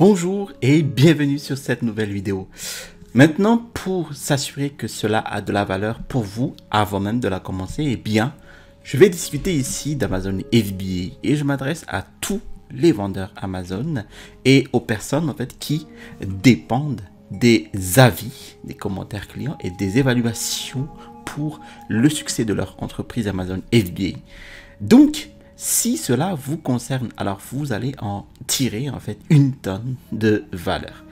Bonjour et bienvenue sur cette nouvelle vidéo. Maintenant, pour s'assurer que cela a de la valeur pour vous avant même de la commencer, eh bien, je vais discuter ici d'Amazon FBA et je m'adresse à tous les vendeurs Amazon et aux personnes en fait qui dépendent des avis, des commentaires clients et des évaluations pour le succès de leur entreprise Amazon FBA. Donc, si cela vous concerne, alors vous allez en tirer en fait une tonne de valeur.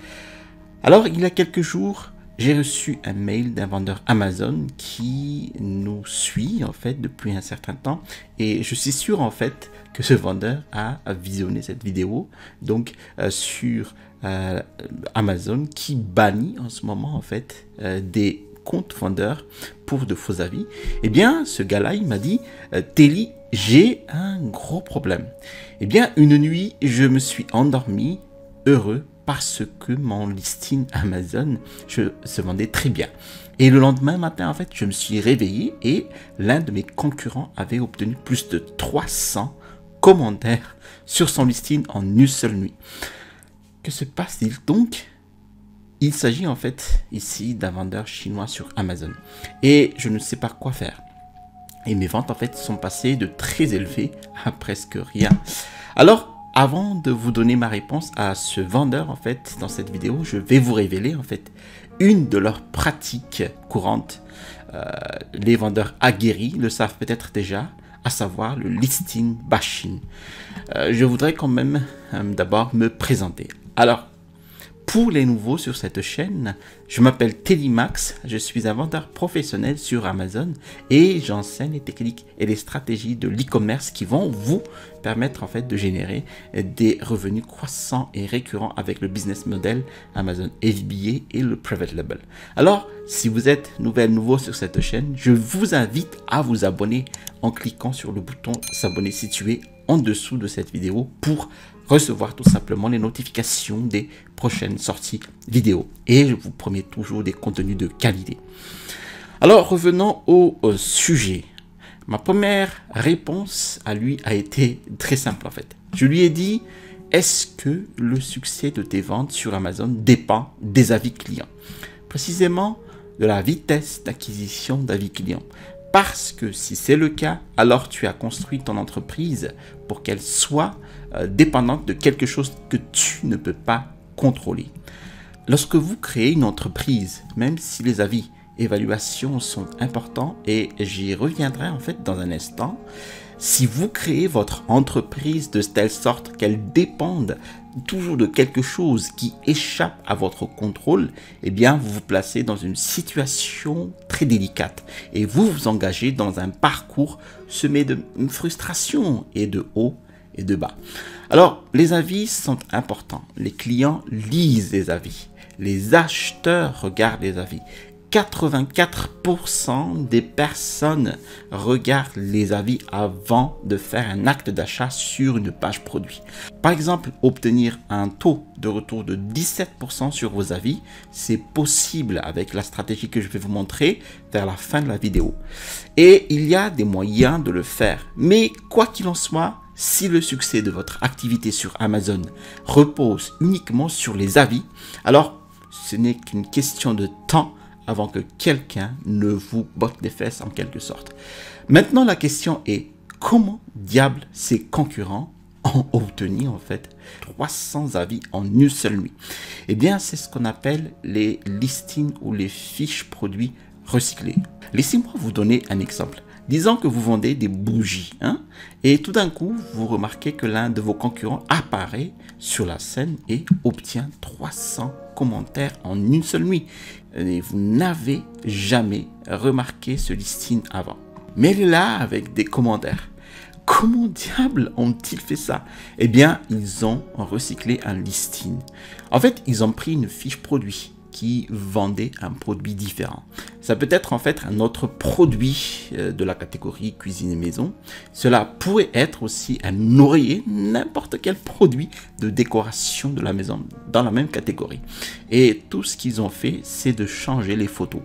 Alors, il y a quelques jours, j'ai reçu un mail d'un vendeur Amazon qui nous suit en fait depuis un certain temps et je suis sûr en fait que ce vendeur a visionné cette vidéo donc sur Amazon qui bannit en ce moment en fait des comptes vendeurs pour de faux avis. Eh bien, ce gars-là, il m'a dit Telly, j'ai un gros problème. Eh bien, une nuit, je me suis endormi heureux parce que mon listing Amazon se vendait très bien. Et le lendemain matin, en fait, je me suis réveillé et l'un de mes concurrents avait obtenu plus de 300 commentaires sur son listing en une seule nuit. Que se passe-t-il donc ? Il s'agit en fait ici d'un vendeur chinois sur Amazon. Et je ne sais pas quoi faire. Et mes ventes en fait sont passées de très élevées à presque rien. Alors, avant de vous donner ma réponse à ce vendeur en fait dans cette vidéo, je vais vous révéler en fait une de leurs pratiques courantes. Les vendeurs aguerris le savent peut-être déjà, à savoir le listing bashing. Je voudrais quand même d'abord me présenter. Alors, pour les nouveaux sur cette chaîne, je m'appelle Telly Max, je suis un vendeur professionnel sur Amazon et j'enseigne les techniques et les stratégies de l'e-commerce qui vont vous permettre en fait de générer des revenus croissants et récurrents avec le business model Amazon FBA et le Private Label. Alors, si vous êtes nouveau sur cette chaîne, je vous invite à vous abonner en cliquant sur le bouton s'abonner situé en dessous de cette vidéo pour recevoir tout simplement les notifications des prochaines sorties vidéo. Et je vous promets toujours des contenus de qualité. Alors, revenons au sujet. Ma première réponse à lui a été très simple en fait. Je lui ai dit, est-ce que le succès de tes ventes sur Amazon dépend des avis clients? Précisément de la vitesse d'acquisition d'avis clients. Parce que si c'est le cas, alors tu as construit ton entreprise pour qu'elle soit dépendante de quelque chose que tu ne peux pas contrôler. Lorsque vous créez une entreprise, même si les avis, évaluations sont importants, et j'y reviendrai en fait dans un instant, si vous créez votre entreprise de telle sorte qu'elle dépende toujours de quelque chose qui échappe à votre contrôle, eh bien vous vous placez dans une situation très délicate et vous vous engagez dans un parcours semé de frustration et de haut et de bas. Alors, les avis sont importants. Les clients lisent les avis. Les acheteurs regardent les avis. 84% des personnes regardent les avis avant de faire un acte d'achat sur une page produit. Par exemple, obtenir un taux de retour de 17% sur vos avis, c'est possible avec la stratégie que je vais vous montrer vers la fin de la vidéo. Et il y a des moyens de le faire. Mais quoi qu'il en soit, si le succès de votre activité sur Amazon repose uniquement sur les avis, alors ce n'est qu'une question de temps avant que quelqu'un ne vous botte les fesses en quelque sorte. Maintenant, la question est, comment diable ces concurrents ont obtenu en fait 300 avis en une seule nuit? Eh bien, c'est ce qu'on appelle les listings ou les fiches produits recyclés. Laissez-moi vous donner un exemple. Disons que vous vendez des bougies, et tout d'un coup, vous remarquez que l'un de vos concurrents apparaît sur la scène et obtient 300 commentaires en une seule nuit. Et vous n'avez jamais remarqué ce listing avant. Mais il est là avec des commentaires. Comment diable ont-ils fait ça? Eh bien, ils ont recyclé un listing. En fait, ils ont pris une fiche produit qui vendait un produit différent. Ça peut être en fait un autre produit de la catégorie cuisine et maison. Cela pourrait être aussi un oreiller, n'importe quel produit de décoration de la maison dans la même catégorie. Et tout ce qu'ils ont fait, c'est de changer les photos.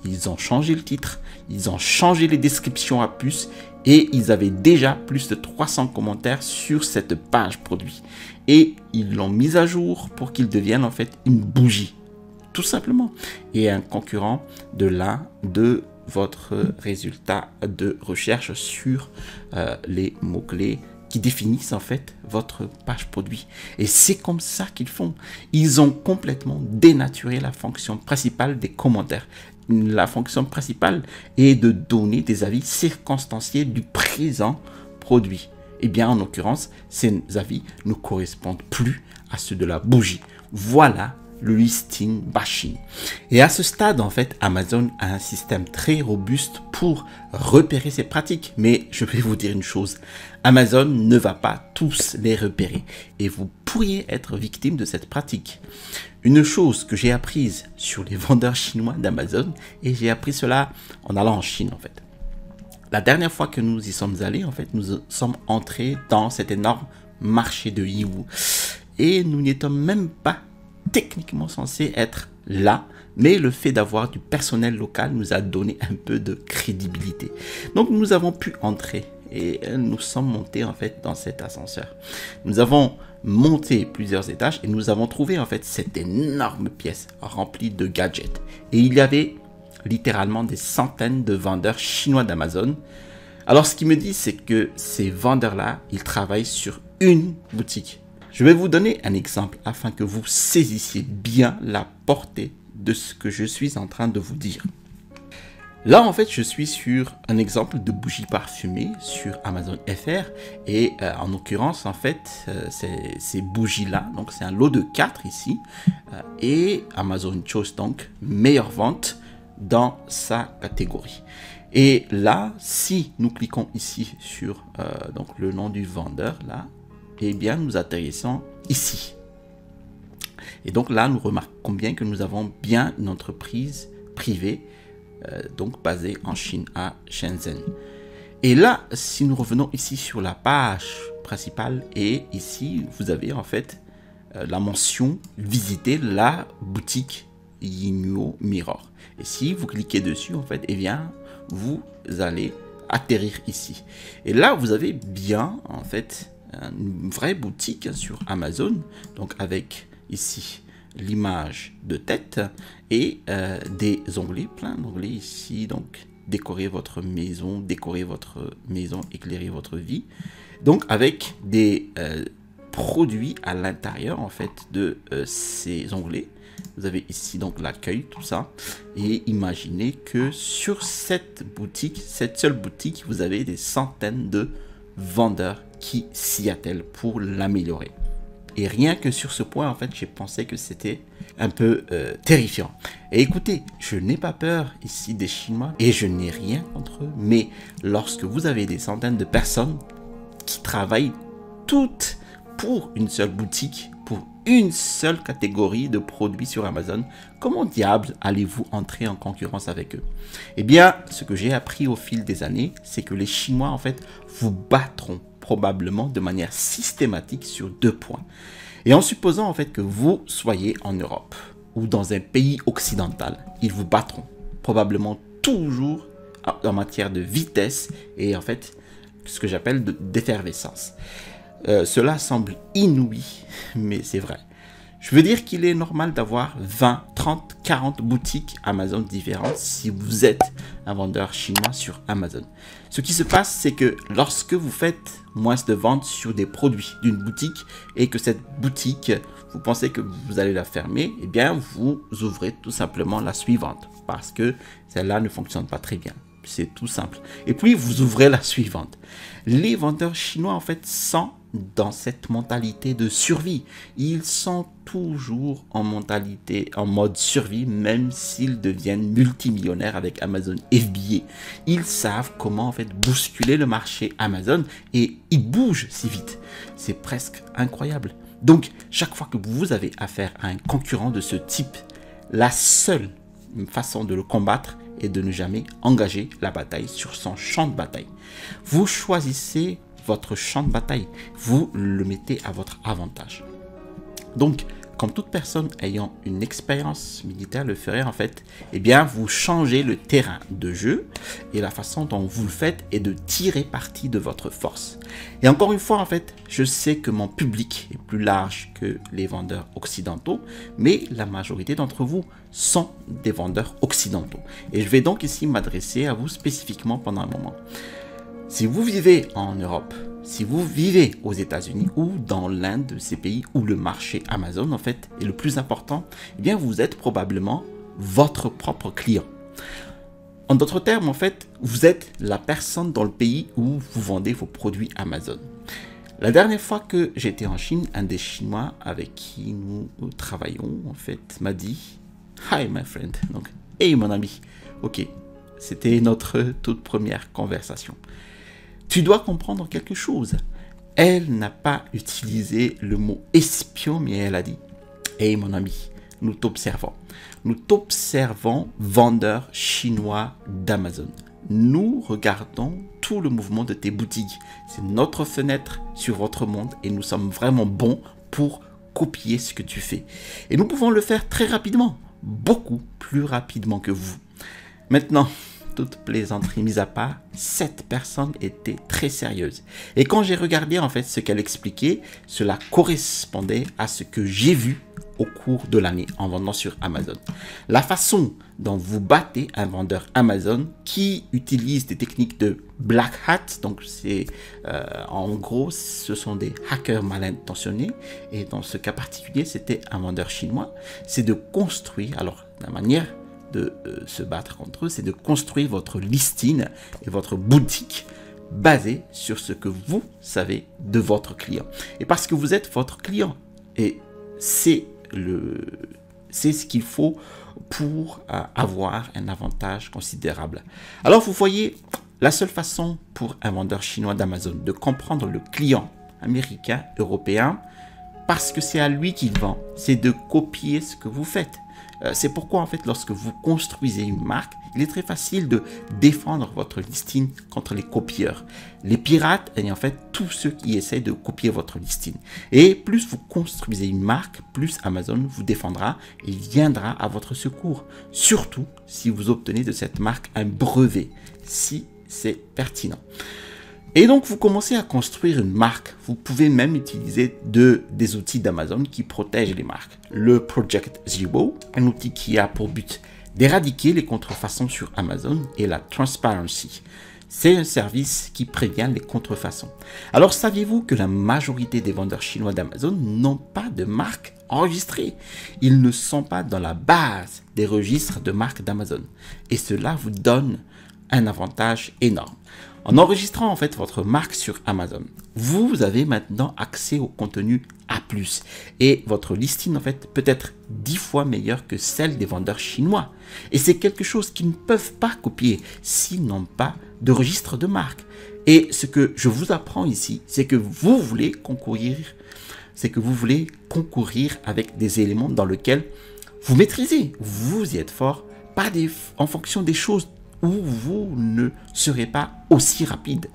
Ils ont changé le titre, ils ont changé les descriptions à puce Et ils avaient déjà plus de 300 commentaires sur cette page produit. Et ils l'ont mise à jour pour qu'il devienne en fait une bougie. Tout simplement. Et un concurrent de l'un de votre résultat de recherche sur les mots-clés qui définissent en fait votre page produit. Et c'est comme ça qu'ils font. Ils ont complètement dénaturé la fonction principale des commentaires. La fonction principale est de donner des avis circonstanciés du présent produit. Et bien, en l'occurrence, ces avis ne correspondent plus à ceux de la bougie. Voilà le listing bashing. Et à ce stade, en fait, Amazon a un système très robuste pour repérer ces pratiques. Mais je vais vous dire une chose, Amazon ne va pas tous les repérer et vous pourriez être victime de cette pratique. Une chose que j'ai apprise sur les vendeurs chinois d'Amazon, et j'ai appris cela en allant en Chine en fait. La dernière fois que nous y sommes allés, en fait, nous sommes entrés dans cet énorme marché de Yiwu et nous n'étions même pas techniquement censés être là, mais le fait d'avoir du personnel local nous a donné un peu de crédibilité. Donc nous avons pu entrer et nous sommes montés en fait dans cet ascenseur. Nous avons monté plusieurs étages et nous avons trouvé en fait cette énorme pièce remplie de gadgets. Et il y avait littéralement des centaines de vendeurs chinois d'Amazon. Alors ce qui me dit, c'est que ces vendeurs-là, ils travaillent sur une boutique. Je vais vous donner un exemple afin que vous saisissiez bien la portée de ce que je suis en train de vous dire. Là, en fait, je suis sur un exemple de bougie parfumée sur Amazon FR et en l'occurrence, en fait, ces bougies-là, donc c'est un lot de 4 ici et Amazon chose donc meilleure vente dans sa catégorie. Et là, si nous cliquons ici sur donc le nom du vendeur, là, eh bien, nous atterrissons ici. Et donc là, nous remarquons bien que nous avons bien une entreprise privée, donc basée en Chine, à Shenzhen. Et là, si nous revenons ici sur la page principale, et ici, vous avez en fait la mention « Visiter la boutique Yinluo Mirror ». Et si vous cliquez dessus, en fait, eh bien, vous allez atterrir ici. Et là, vous avez bien, en fait, une vraie boutique sur Amazon, donc avec ici l'image de tête et des onglets, plein d'onglets ici, donc décorer votre maison, éclairer votre vie, donc avec des produits à l'intérieur en fait de ces onglets. Vous avez ici donc l'accueil, tout ça, et imaginez que sur cette boutique, cette seule boutique, vous avez des centaines de vendeurs qui s'y attellent pour l'améliorer. Et rien que sur ce point, en fait, j'ai pensé que c'était un peu terrifiant. Et écoutez, je n'ai pas peur ici des Chinois et je n'ai rien contre eux. Mais lorsque vous avez des centaines de personnes qui travaillent toutes pour une seule boutique, pour une seule catégorie de produits sur Amazon, comment diable allez-vous entrer en concurrence avec eux? Eh bien, ce que j'ai appris au fil des années, c'est que les Chinois, en fait, vous battront probablement de manière systématique sur 2 points. Et en supposant en fait que vous soyez en Europe ou dans un pays occidental, ils vous battront probablement toujours en matière de vitesse et en fait ce que j'appelle d'effervescence. Cela semble inouï, mais c'est vrai. Je veux dire qu'il est normal d'avoir 20, 30, 40 boutiques Amazon différentes si vous êtes un vendeur chinois sur Amazon. Ce qui se passe, c'est que lorsque vous faites moins de ventes sur des produits d'une boutique et que cette boutique, vous pensez que vous allez la fermer, eh bien, vous ouvrez tout simplement la suivante parce que celle-là ne fonctionne pas très bien. C'est tout simple. Et puis, vous ouvrez la suivante. Les vendeurs chinois, en fait, sont dans cette mentalité de survie. Ils sont toujours en mode survie, même s'ils deviennent multimillionnaires avec Amazon FBA. Ils savent comment, en fait, bousculer le marché Amazon et ils bougent si vite. C'est presque incroyable. Donc, chaque fois que vous avez affaire à un concurrent de ce type, la seule façon de le combattre est de ne jamais engager la bataille sur son champ de bataille. Vous choisissez votre champ de bataille, vous le mettez à votre avantage. Donc, comme toute personne ayant une expérience militaire le ferait en fait, eh bien vous changez le terrain de jeu et la façon dont vous le faites est de tirer parti de votre force. Et encore une fois en fait, je sais que mon public est plus large que les vendeurs occidentaux, mais la majorité d'entre vous sont des vendeurs occidentaux. Et je vais donc ici m'adresser à vous spécifiquement pendant un moment. Si vous vivez en Europe, si vous vivez aux États-Unis ou dans l'un de ces pays où le marché Amazon en fait est le plus important, eh bien vous êtes probablement votre propre client. En d'autres termes, en fait, vous êtes la personne dans le pays où vous vendez vos produits Amazon. La dernière fois que j'étais en Chine, un des Chinois avec qui nous travaillons en fait m'a dit « Hi my friend », donc « Hey mon ami ». Ok, c'était notre toute première conversation. Tu dois comprendre quelque chose. Elle n'a pas utilisé le mot espion, mais elle a dit « Hey mon ami, nous t'observons. Nous t'observons, vendeur chinois d'Amazon. Nous regardons tout le mouvement de tes boutiques. C'est notre fenêtre sur votre monde et nous sommes vraiment bons pour copier ce que tu fais. Et nous pouvons le faire très rapidement, beaucoup plus rapidement que vous. Maintenant, toute plaisanterie mise à part, cette personne était très sérieuse. Et quand j'ai regardé en fait ce qu'elle expliquait, cela correspondait à ce que j'ai vu au cours de l'année en vendant sur Amazon. La façon dont vous battez un vendeur Amazon qui utilise des techniques de black hat, donc c'est en gros ce sont des hackers mal intentionnés et dans ce cas particulier c'était un vendeur chinois, c'est de construire, alors la manière de se battre contre eux, c'est de construire votre listing et votre boutique basée sur ce que vous savez de votre client. Et parce que vous êtes votre client, et c'est ce qu'il faut pour avoir un avantage considérable. Alors vous voyez, la seule façon pour un vendeur chinois d'Amazon de comprendre le client américain, européen, parce que c'est à lui qu'il vend, c'est de copier ce que vous faites. C'est pourquoi en fait lorsque vous construisez une marque, il est très facile de défendre votre listing contre les copieurs. Les pirates et en fait tous ceux qui essaient de copier votre listing. Et plus vous construisez une marque, plus Amazon vous défendra et viendra à votre secours. Surtout si vous obtenez de cette marque un brevet, si c'est pertinent. Et donc, vous commencez à construire une marque. Vous pouvez même utiliser des outils d'Amazon qui protègent les marques. Le Project Zero, un outil qui a pour but d'éradiquer les contrefaçons sur Amazon, et la Transparency. C'est un service qui prévient les contrefaçons. Alors, saviez-vous que la majorité des vendeurs chinois d'Amazon n'ont pas de marque enregistrée? Ils ne sont pas dans la base des registres de marques d'Amazon. Et cela vous donne un avantage énorme. En enregistrant en fait votre marque sur Amazon, vous avez maintenant accès au contenu A+. Et votre listing en fait peut être 10 fois meilleure que celle des vendeurs chinois. Et c'est quelque chose qu'ils ne peuvent pas copier s'ils n'ont pas de registre de marque. Et ce que je vous apprends ici, c'est que vous voulez concourir, avec des éléments dans lesquels vous maîtrisez, vous y êtes fort, pas en fonction des choses où vous ne serez pas aussi rapide.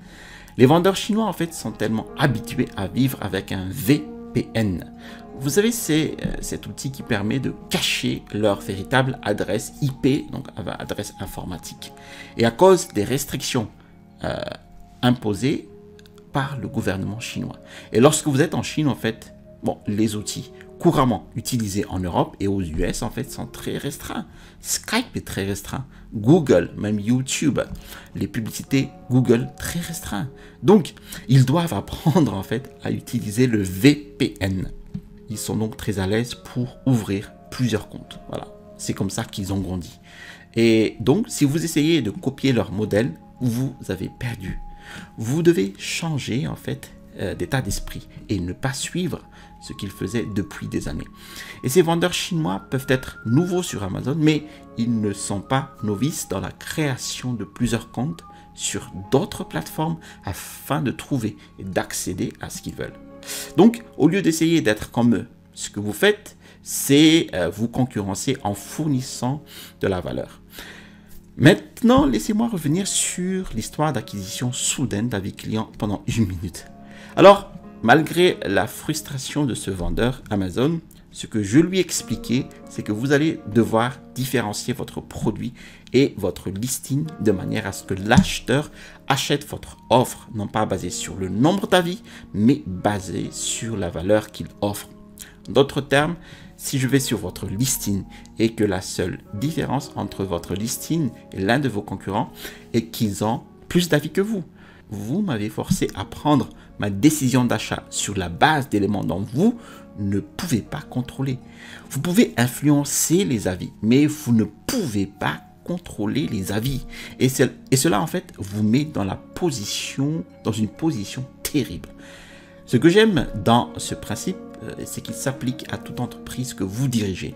Les vendeurs chinois en fait sont tellement habitués à vivre avec un VPN. Vous savez, c'est cet outil qui permet de cacher leur véritable adresse IP, donc adresse informatique. Et à cause des restrictions imposées par le gouvernement chinois. Et lorsque vous êtes en Chine, en fait, les outils couramment utilisés en Europe et aux US en fait sont très restreints. Skype est très restreint, Google, même YouTube, les publicités Google très restreints. Donc ils doivent apprendre en fait à utiliser le VPN. Ils sont donc très à l'aise pour ouvrir plusieurs comptes. Voilà, c'est comme ça qu'ils ont grandi. Et donc si vous essayez de copier leur modèle, vous avez perdu. Vous devez changer en fait d'état d'esprit et ne pas suivre ce qu'ils faisaient depuis des années. Et ces vendeurs chinois peuvent être nouveaux sur Amazon, mais ils ne sont pas novices dans la création de plusieurs comptes sur d'autres plateformes afin de trouver et d'accéder à ce qu'ils veulent. Donc, au lieu d'essayer d'être comme eux, ce que vous faites, c'est vous concurrencer en fournissant de la valeur. Maintenant, laissez-moi revenir sur l'histoire d'acquisition soudaine d'avis client pendant 1 minute. Alors, malgré la frustration de ce vendeur Amazon, ce que je lui ai expliqué, c'est que vous allez devoir différencier votre produit et votre listing de manière à ce que l'acheteur achète votre offre, non pas basée sur le nombre d'avis, mais basée sur la valeur qu'il offre. En d'autres termes, si je vais sur votre listing et que la seule différence entre votre listing et l'un de vos concurrents est qu'ils ont plus d'avis que vous m'avez forcé à prendre ma décision d'achat sur la base d'éléments dont vous ne pouvez pas contrôler. Vous pouvez influencer les avis, mais vous ne pouvez pas contrôler les avis. Et cela, en fait, vous met dans une position terrible. Ce que j'aime dans ce principe, c'est qu'il s'applique à toute entreprise que vous dirigez.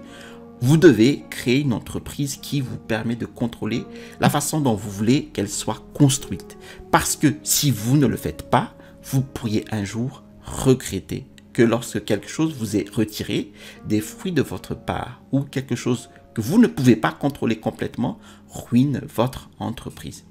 Vous devez créer une entreprise qui vous permet de contrôler la façon dont vous voulez qu'elle soit construite. Parce que si vous ne le faites pas, vous pourriez un jour regretter que lorsque quelque chose vous est retiré des fruits de votre part ou quelque chose que vous ne pouvez pas contrôler complètement ruine votre entreprise.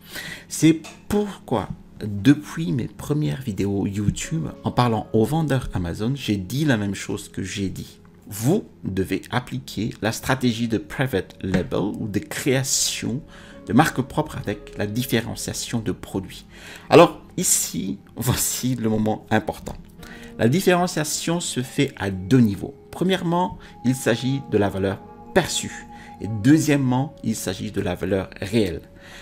C'est pourquoi depuis mes premières vidéos YouTube en parlant aux vendeurs Amazon, j'ai dit la même chose que j'ai dit. Vous devez appliquer la stratégie de private label ou de création de marque propre avec la différenciation de produits. Alors ici, voici le moment important. La différenciation se fait à deux niveaux. Premièrement, il s'agit de la valeur perçue. Et deuxièmement, il s'agit de la valeur réelle.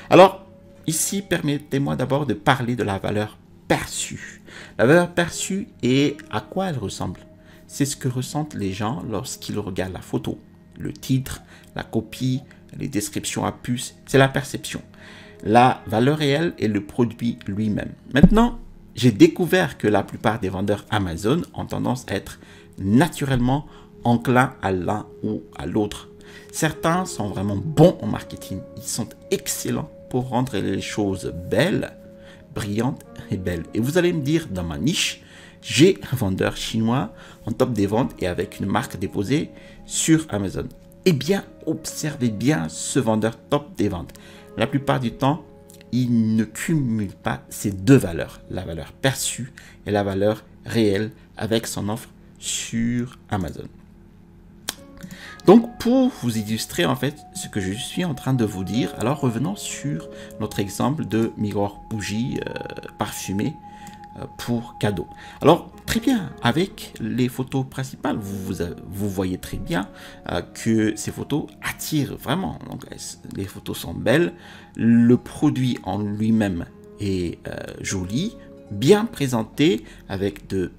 Alors, ici, permettez-moi d'abord de parler de la valeur perçue. La valeur perçue et à quoi elle ressemble. C'est ce que ressentent les gens lorsqu'ils regardent la photo. Le titre, la copie, les descriptions à puce, c'est la perception. La valeur réelle est le produit lui-même. Maintenant, j'ai découvert que la plupart des vendeurs Amazon ont tendance à être naturellement enclins à l'un ou à l'autre. Certains sont vraiment bons en marketing. Ils sont excellents pour rendre les choses belles, brillantes et belles. Et vous allez me dire, dans ma niche, j'ai un vendeur chinois en top des ventes et avec une marque déposée sur Amazon. Eh bien, observez bien ce vendeur top des ventes. La plupart du temps, il ne cumule pas ces deux valeurs, la valeur perçue et la valeur réelle avec son offre sur Amazon. Donc, pour vous illustrer en fait ce que je suis en train de vous dire, alors revenons sur notre exemple de miroir bougie parfumée pour cadeau. Alors, très bien, avec les photos principales, vous voyez très bien que ces photos attirent vraiment. Donc, les photos sont belles, le produit en lui-même est joli, bien présenté avec une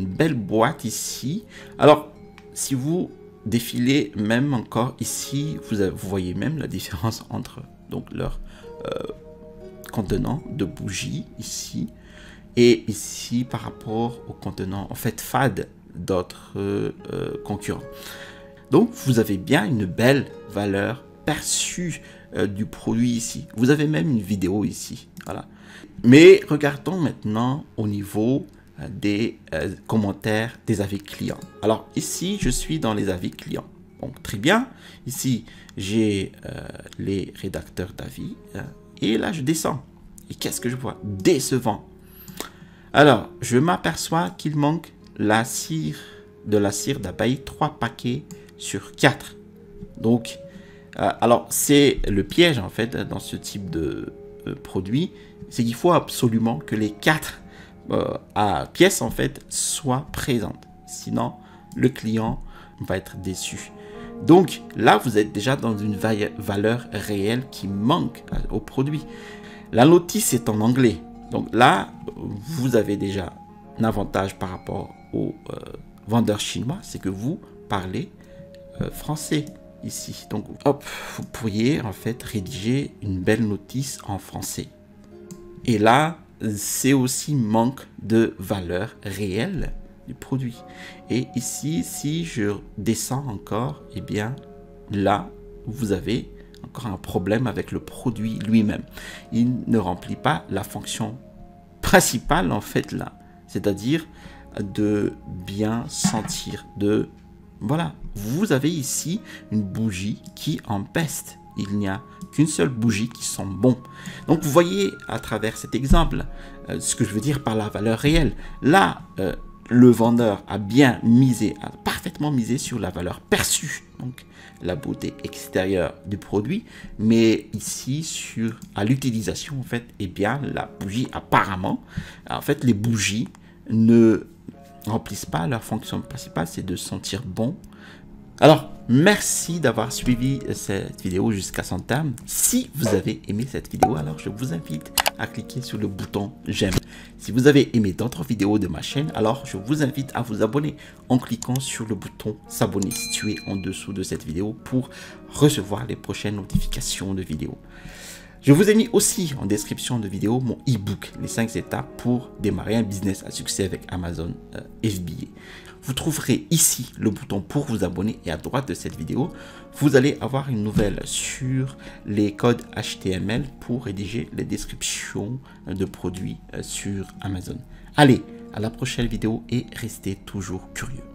belle boîte ici. Alors, si vous défilez même encore ici, vous voyez même la différence entre donc leur contenant de bougies ici et ici par rapport au contenant en fait fade d'autres concurrents. Donc vous avez bien une belle valeur perçue du produit ici. Vous avez même une vidéo ici. Voilà. Mais regardons maintenant au niveau des commentaires des avis clients. Alors ici, je suis dans les avis clients. Donc très bien. Ici, j'ai les rédacteurs d'avis. Et là, je descends. Et qu'est-ce que je vois? Décevant. Alors, je m'aperçois qu'il manque de la cire d'abeille, 3 paquets sur 4. Donc, alors c'est le piège en fait dans ce type de produit, c'est qu'il faut absolument que les 4 pièces en fait soient présentes. Sinon, le client va être déçu. Donc là, vous êtes déjà dans une valeur réelle qui manque au produit. La notice est en anglais. Donc là, vous avez déjà un avantage par rapport aux vendeurs chinois, c'est que vous parlez français ici. Donc hop, vous pourriez en fait rédiger une belle notice en français. Et là, c'est aussi manque de valeur réelle du produit. Et ici, si je descends encore, eh bien là, vous avez encore un problème avec le produit lui-même. Il ne remplit pas la fonction principale en fait là, c'est-à-dire de bien sentir, voilà, vous avez ici une bougie qui empeste. Il n'y a qu'une seule bougie qui sent bon. Donc vous voyez à travers cet exemple ce que je veux dire par la valeur réelle. Là, le vendeur a bien misé, a parfaitement misé sur la valeur perçue, donc la beauté extérieure du produit, mais ici à l'utilisation en fait, eh bien la bougie apparemment, en fait les bougies ne remplissent pas leur fonction principale, c'est de sentir bon. Alors, merci d'avoir suivi cette vidéo jusqu'à son terme. Si vous avez aimé cette vidéo, alors je vous invite à cliquer sur le bouton j'aime. Si vous avez aimé d'autres vidéos de ma chaîne, alors je vous invite à vous abonner en cliquant sur le bouton s'abonner situé en dessous de cette vidéo pour recevoir les prochaines notifications de vidéos. Je vous ai mis aussi en description de vidéo mon e-book, les 5 étapes pour démarrer un business à succès avec Amazon FBA. Vous trouverez ici le bouton pour vous abonner et à droite de cette vidéo, vous allez avoir une nouvelle sur les codes HTML pour rédiger les descriptions de produits sur Amazon. Allez, à la prochaine vidéo et restez toujours curieux.